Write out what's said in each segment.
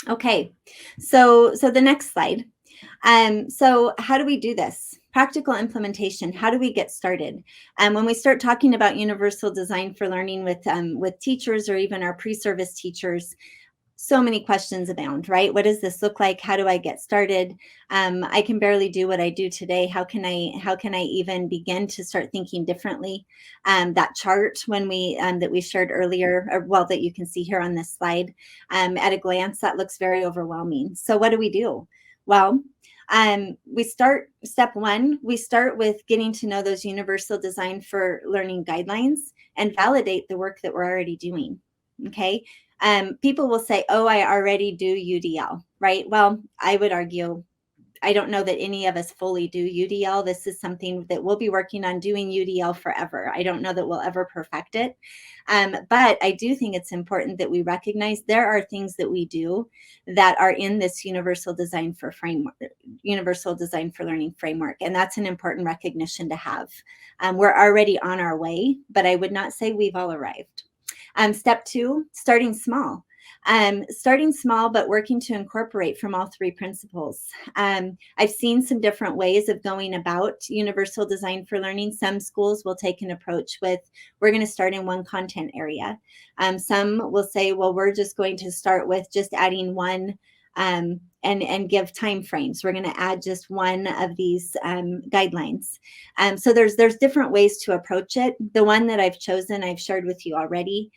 Okay, so the next slide. So how do we do this? Practical implementation. How do we get started? When we start talking about universal design for learning with teachers or even our pre-service teachers, so many questions abound, right? What does this look like? How do I get started? I can barely do what I do today. How can I even begin to start thinking differently? That chart that we shared earlier, or well, that you can see here on this slide, at a glance, that looks very overwhelming. So what do we do? Well, we start step one. We start with getting to know those universal design for learning guidelines and validate the work that we're already doing. Okay, people will say, oh, I already do UDL, right? Well, I would argue, I don't know that any of us fully do UDL. This is something that we'll be working on doing UDL forever. I don't know that we'll ever perfect it. But I do think it's important that we recognize there are things that we do that are in this universal design for learning framework. And that's an important recognition to have. We're already on our way, but I would not say we've all arrived. Step two, starting small. Starting small, but working to incorporate from all three principles. I've seen some different ways of going about universal design for learning. Some schools will take an approach with, we're going to start in one content area. Some will say, well, we're just going to start with just adding one and give time frames. We're going to add just one of these guidelines. So there's different ways to approach it. The one that I've chosen, I've shared with you already,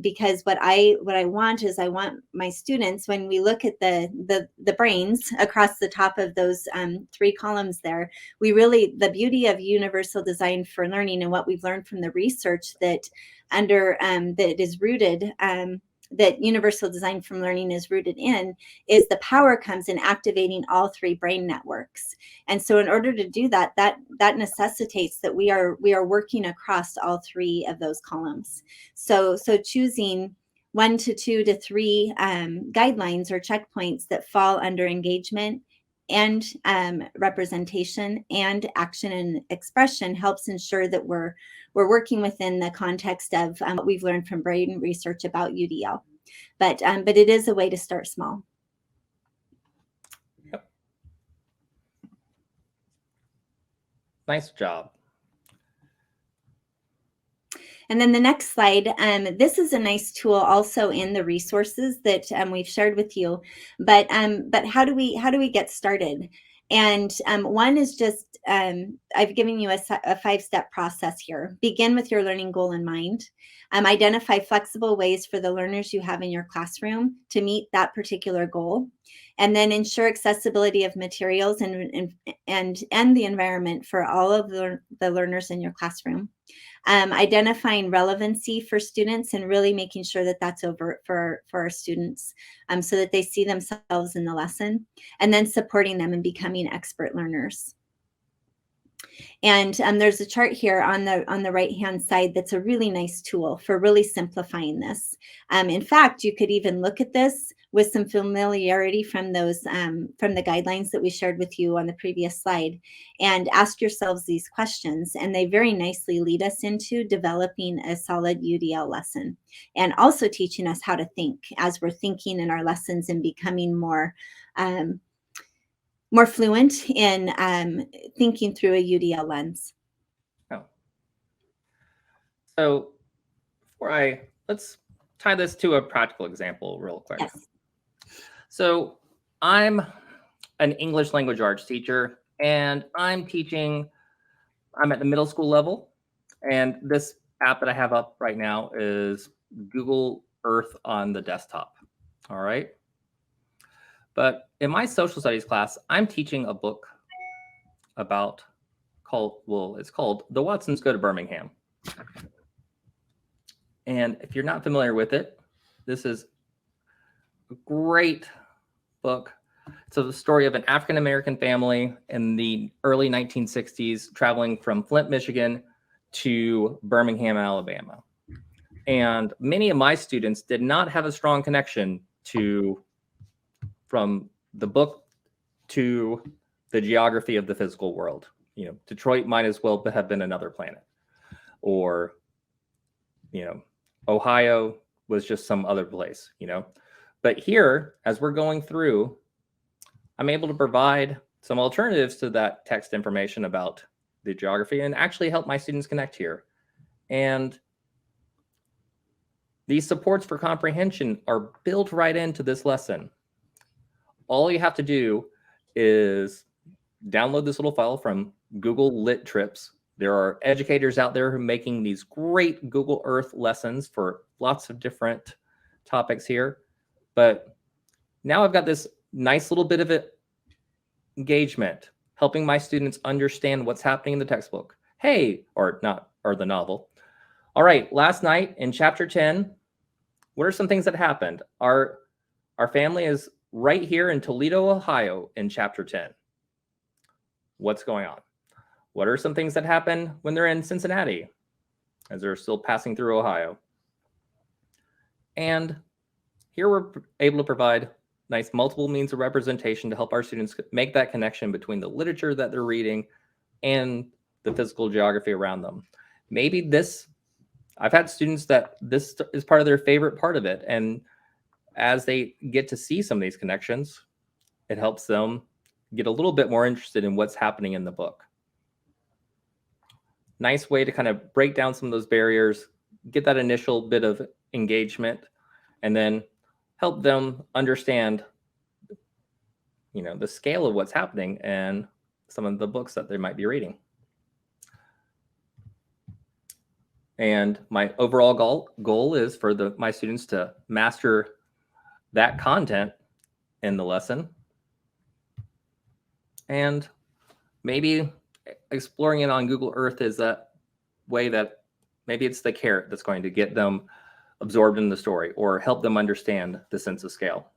because what I want is I want my students, when we look at the brains across the top of those three columns there, the beauty of universal design for learning and what we've learned from the research that is rooted. That universal design from learning is rooted in is the power comes in activating all three brain networks. And so in order to do that necessitates that we are working across all three of those columns. So choosing 1 to 2 to 3 guidelines or checkpoints that fall under engagement and representation and action and expression helps ensure that we're working within the context of what we've learned from brain research about UDL. But it is a way to start small. Yep. Nice job. And then the next slide, this is a nice tool also in the resources that we've shared with you. But how do we get started? And one is just, I've given you a 5-step process here. Begin with your learning goal in mind. Identify flexible ways for the learners you have in your classroom to meet that particular goal. And then ensure accessibility of materials and the environment for all of the learners in your classroom. Identifying relevancy for students and really making sure that that's overt for our students, so that they see themselves in the lesson, and then supporting them in becoming expert learners. And there's a chart here on the right-hand side that's a really nice tool for really simplifying this. In fact, you could even look at this with some familiarity from those from the guidelines that we shared with you on the previous slide, and ask yourselves these questions, and they very nicely lead us into developing a solid UDL lesson, and also teaching us how to think as we're thinking in our lessons and becoming more fluent in thinking through a UDL lens. Oh. So let's tie this to a practical example real quick. Yes. So I'm an English language arts teacher, and I'm at the middle school level, and this app that I have up right now is Google Earth on the desktop. All right. But in my social studies class, I'm teaching a book it's called The Watsons Go to Birmingham. And if you're not familiar with it, this is a great book. It's the story of an African-American family in the early 1960s traveling from Flint, Michigan to Birmingham, Alabama. And many of my students did not have a strong connection from the book to the geography of the physical world. Detroit might as well have been another planet, or Ohio was just some other place, But here, as we're going through, I'm able to provide some alternatives to that text information about the geography and actually help my students connect here. And these supports for comprehension are built right into this lesson. All you have to do is download this little file from Google Lit Trips. There are educators out there who are making these great Google Earth lessons for lots of different topics here. But now I've got this nice little bit of engagement, helping my students understand what's happening in the textbook. Hey, or the novel. All right, last night in chapter 10, what are some things that happened? Our family is right here in Toledo, Ohio in chapter 10. What's going on? What are some things that happen when they're in Cincinnati as they're still passing through Ohio? And here we're able to provide nice multiple means of representation to help our students make that connection between the literature that they're reading and the physical geography around them. Maybe I've had students that this is part of their favorite part of it. And as they get to see some of these connections, it helps them get a little bit more interested in what's happening in the book. Nice way to kind of break down some of those barriers, get that initial bit of engagement, and then help them understand, the scale of what's happening and some of the books that they might be reading. And my overall goal is for my students to master that content in the lesson. And maybe exploring it on Google Earth is that way that maybe it's the carrot that's going to get them absorbed in the story or help them understand the sense of scale.